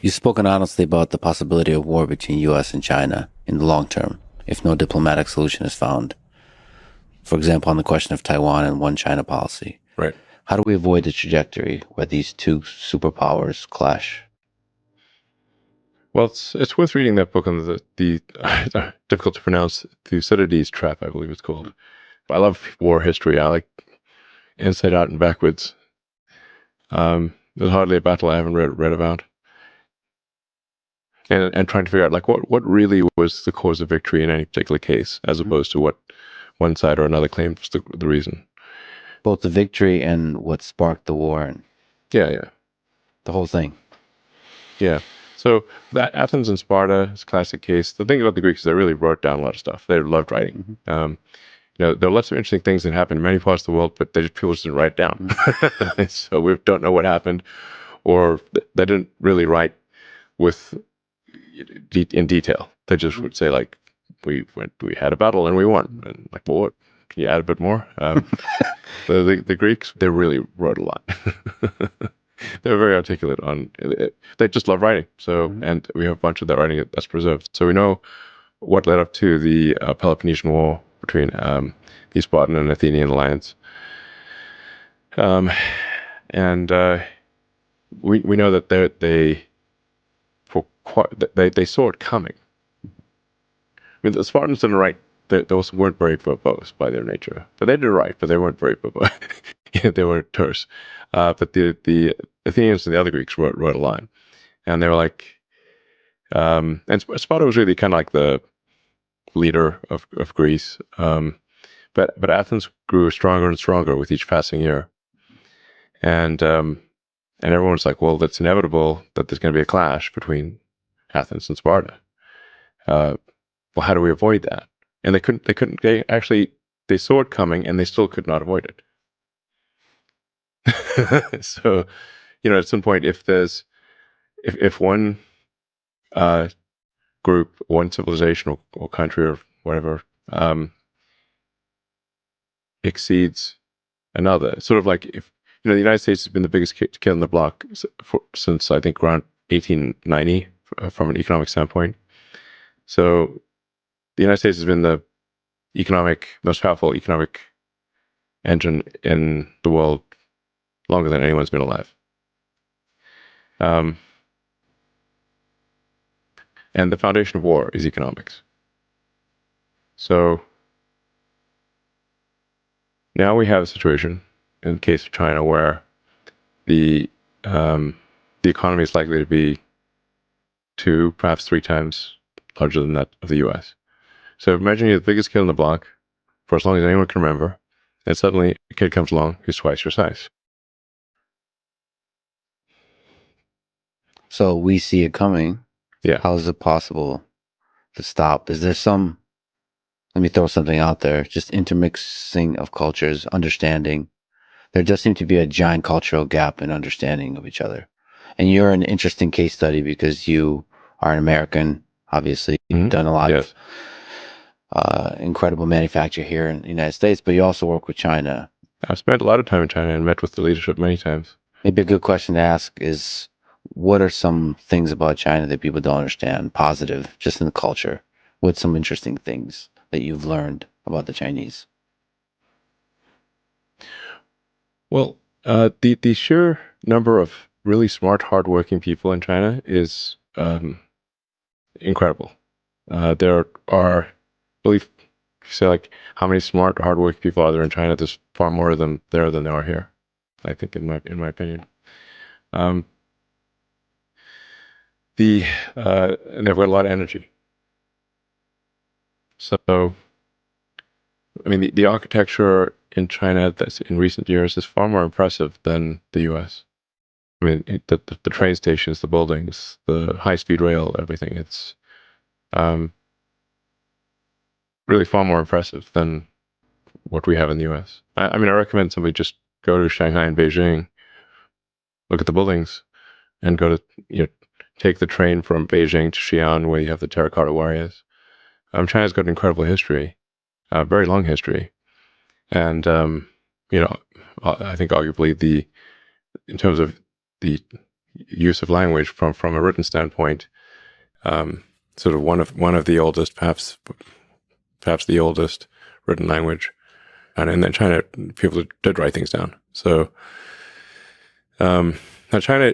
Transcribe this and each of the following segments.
You've spoken honestly about the possibility of war between US and China in the long term, if no diplomatic solution is found. For example, on the question of Taiwan and one China policy. Right. How do we avoid the trajectory where these two superpowers clash? Well, it's worth reading that book on the difficult to pronounce Thucydides trap, I believe it's called. But I love war history. I like inside out and backwards. There's hardly a battle I haven't read about. And trying to figure out like what really was the cause of victory in any particular case, as opposed to what one side or another claims was the reason. Both the victory and what sparked the war and Yeah. the whole thing. Yeah. So that Athens and Sparta is a classic case. The thing about the Greeks is they really wrote down a lot of stuff. They loved writing. There are lots of interesting things that happened in many parts of the world, but people just didn't write it down. So we don't know what happened, or they didn't really write with in detail. They just would say like, we had a battle and we won. And like, well, what? Can you add a bit more? The Greeks, they really wrote a lot. They're very articulate on it. They just love writing. So, and we have a bunch of that writing that's preserved. So we know what led up to the Peloponnesian War between the Spartan and Athenian alliance. And we know that they saw it coming. I mean, the Spartans didn't write. They also weren't very verbose by their nature. But they did write, but they weren't very verbose. They were terse. But the Athenians and the other Greeks wrote a lot. And they were like, and Sparta was really kind of like the leader of Greece. But Athens grew stronger and stronger with each passing year. And everyone's like, well, that's inevitable that there's going to be a clash between Athens and Sparta. Well, how do we avoid that? And they saw it coming and they still could not avoid it. So, at some point, if one group, one civilization or country or whatever, exceeds another, sort of like if, the United States has been the biggest kid on the block since I think around 1890 from an economic standpoint. So the United States has been the most powerful economic engine in the world longer than anyone's been alive. And the foundation of war is economics. So now we have a situation in the case of China where the economy is likely to be 2, perhaps 3 times larger than that of the U.S. So imagine you're the biggest kid on the block for as long as anyone can remember, and suddenly a kid comes along who's twice your size. So we see it coming. Yeah. How is it possible to stop? Is there let me throw something out there, just intermixing of cultures, understanding. There does seem to be a giant cultural gap in understanding of each other. And you're an interesting case study because you are an American, obviously. You've done a lot Yes. of incredible manufacture here in the United States, but you also work with China. I've spent a lot of time in China and met with the leadership many times. Maybe a good question to ask is, what are some things about China that people don't understand, positive, just in the culture? What's some interesting things that you've learned about the Chinese? Well, the sheer number of really smart, hardworking people in China is incredible. There are really, say like how many smart, hardworking people are there in China? There's far more of them there than there are here, I think, in my opinion. And they've got a lot of energy. So, I mean, the architecture in China that's in recent years is far more impressive than the U.S. I mean, the train stations, the buildings, the high-speed rail, everything. It's really far more impressive than what we have in the U.S. I mean, I recommend somebody just go to Shanghai and Beijing, look at the buildings, and go to, take the train from Beijing to Xi'an, where you have the Terracotta Warriors. China's got an incredible history, very long history. And, I think arguably in terms of the use of language from a written standpoint. Sort of one of the oldest, perhaps the oldest written language, and then China, people did write things down. So now China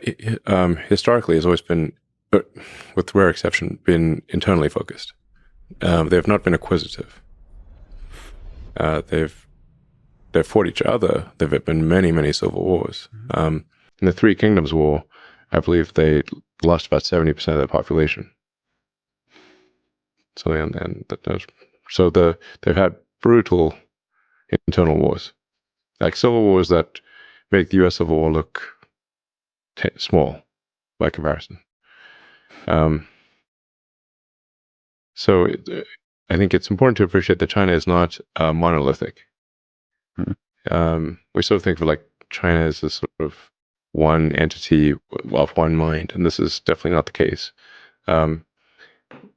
historically has always been, with rare exception, been internally focused. They have not been acquisitive. They've fought each other. There have been many civil wars. In the Three Kingdoms War, I believe they lost about 70% of their population. So they've had brutal internal wars, like civil wars that make the U.S. Civil War look small by comparison. So I think it's important to appreciate that China is not monolithic. We sort of think of like China as this sort of one entity of one mind, and this is definitely not the case.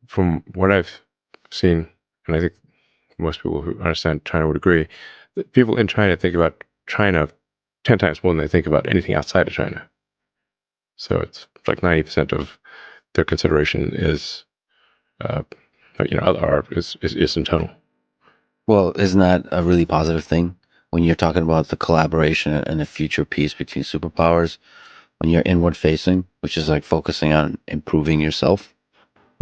From what I've seen, and I think most people who understand China would agree, that people in China think about China 10 times more than they think about anything outside of China. So it's like 90% of their consideration is, is internal. Well, isn't that a really positive thing when you're talking about the collaboration and the future peace between superpowers? When you're inward facing, which is like focusing on improving yourself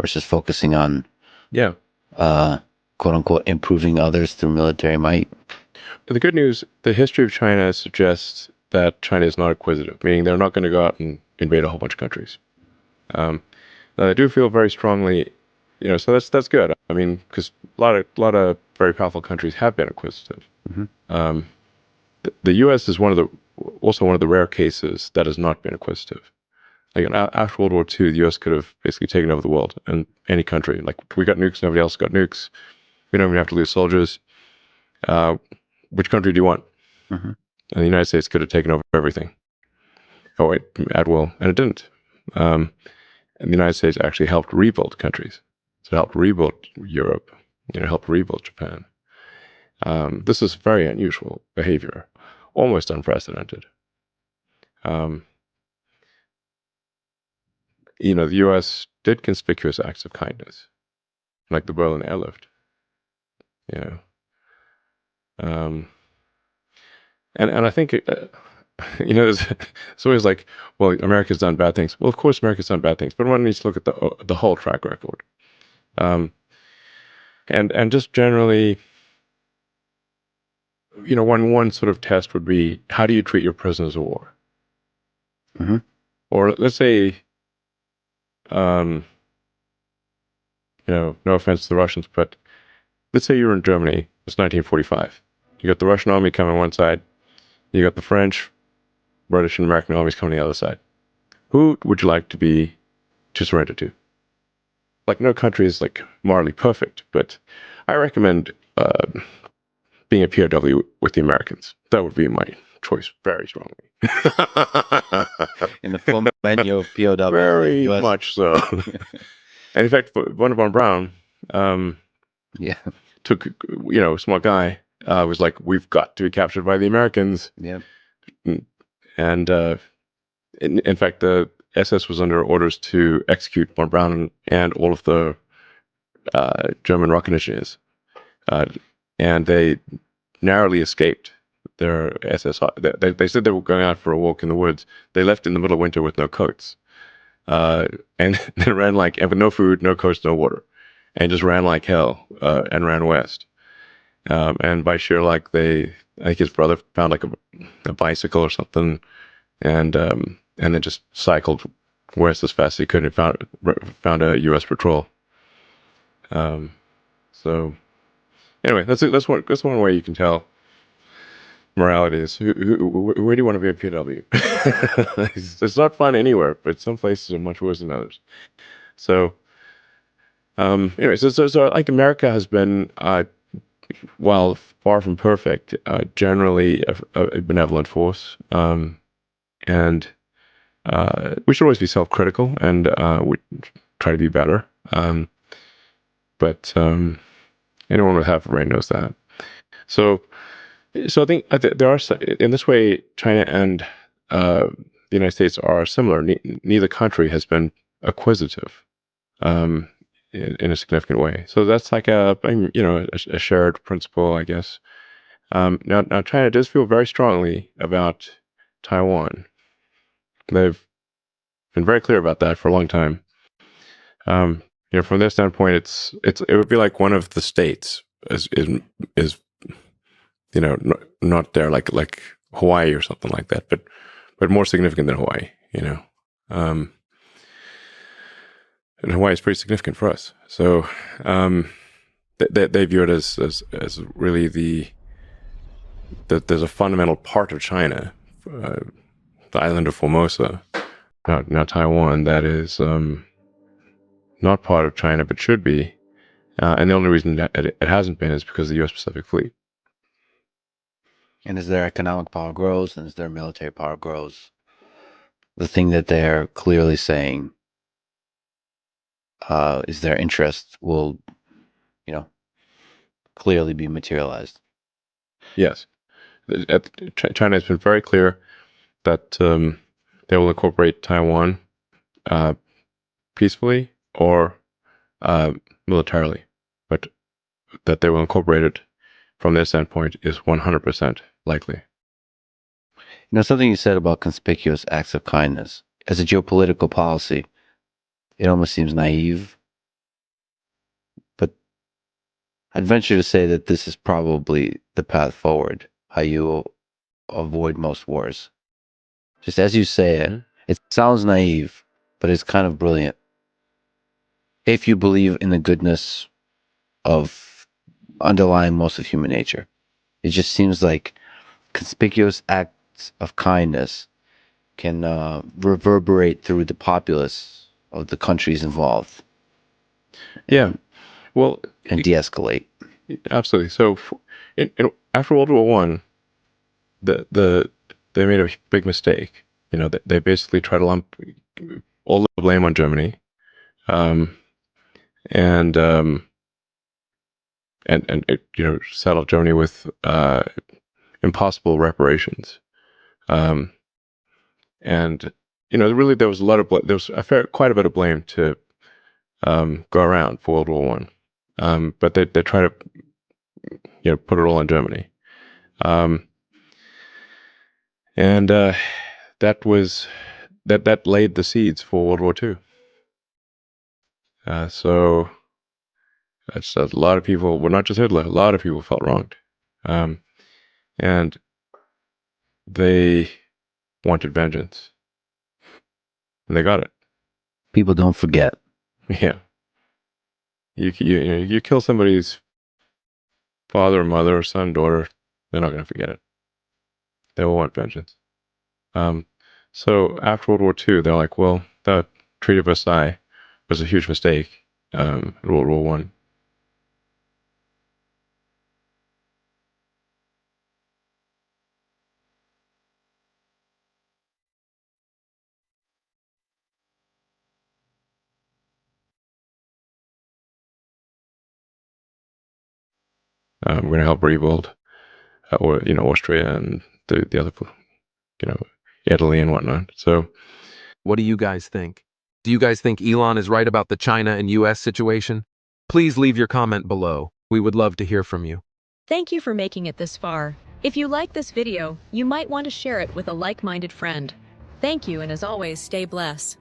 versus focusing on, Yeah. quote unquote, improving others through military might. The good news, the history of China suggests that China is not acquisitive, meaning they're not going to go out and invade a whole bunch of countries. Now, I do feel very strongly, so that's good. I mean, because a lot of very powerful countries have been acquisitive. The U.S. is also one of the rare cases that has not been acquisitive. Like after World War II, the U.S. could have basically taken over the world and any country. Like we got nukes, nobody else got nukes. We don't even have to lose soldiers. Which country do you want? And the United States could have taken over everything. Oh wait, at will, and it didn't. And the United States actually helped rebuild countries. So it helped rebuild Europe. Helped rebuild Japan. This is very unusual behavior, almost unprecedented. The U.S. did conspicuous acts of kindness, like the Berlin airlift. And I think it's always like, well, America's done bad things. Well, of course, America's done bad things, but one needs to look at the whole track record. And just generally, one sort of test would be, how do you treat your prisoners of war? Or let's say, no offense to the Russians, but let's say you're in Germany. It's 1945. You got the Russian army coming on one side. You got the French, British, and American armies coming on the other side. Who would you like to surrender to? Like, no country is like morally perfect, but I recommend being a POW with the Americans. That would be my choice very strongly. In the full menu of POW. Very much so. And in fact, Wonder von Braun took, a small guy, was like, we've got to be captured by the Americans. Yeah. And in fact, the SS was under orders to execute von Braun and all of the German rocket engineers. And they narrowly escaped their SS. They said they were going out for a walk in the woods. They left in the middle of winter with no coats. And they ran and with no food, no coats, no water. And just ran like hell and ran west. And by sheer luck, I think his brother found like a bicycle or something, and then just cycled west as fast as he could and found a U.S. patrol. So anyway, that's one way you can tell morality is where do you want to be a PW? It's not fun anywhere, but some places are much worse than others. So anyway, so like America has been, while far from perfect, generally a benevolent force. And we should always be self-critical and we try to be better. But anyone with half a brain knows that. So I think there are, in this way, China and the United States are similar. Neither country has been acquisitive in a significant way. So that's like a shared principle, I guess. Now China does feel very strongly about Taiwan. They've been very clear about that for a long time. From their standpoint, it would be like one of the states is not there like Hawaii or something like that, but more significant than Hawaii. Um, and Hawaii is pretty significant for us. So they view it as really that there's a fundamental part of China, the island of Formosa, now Taiwan, that is not part of China but should be. And the only reason that it hasn't been is because of the U.S. Pacific Fleet. And as their economic power grows and as their military power grows, the thing that they're clearly saying is their interest will, clearly be materialized. Yes. China has been very clear that they will incorporate Taiwan peacefully or militarily, but that they will incorporate it from their standpoint is 100% likely. Something you said about conspicuous acts of kindness. As a geopolitical policy, it almost seems naive, but I'd venture to say that this is probably the path forward, how you avoid most wars. Just as you say it, it sounds naive, but it's kind of brilliant. If you believe in the goodness of underlying most of human nature, it just seems like conspicuous acts of kindness can reverberate through the populace of the countries involved. Yeah. Well, and de-escalate. Absolutely. So, after World War One, they made a big mistake. They basically tried to lump all the blame on Germany, and saddle Germany with impossible reparations. And really there was quite a bit of blame to go around for World War One, but they try to put it all on Germany, and that laid the seeds for World War Two. So that's a lot of people. Well, not just Hitler. A lot of people felt wronged, and they wanted vengeance, and they got it. People don't forget. Yeah, you kill somebody's father, or mother, or son, daughter, they're not going to forget it. They will want vengeance. So after World War II, they're like, well, the Treaty of Versailles was a huge mistake in World War One. We're going to help rebuild, or Austria and the other, Italy and whatnot. So, what do you guys think? Do you guys think Elon is right about the China and US situation? Please leave your comment below. We would love to hear from you. Thank you for making it this far. If you like this video, you might want to share it with a like-minded friend. Thank you, and as always, stay blessed.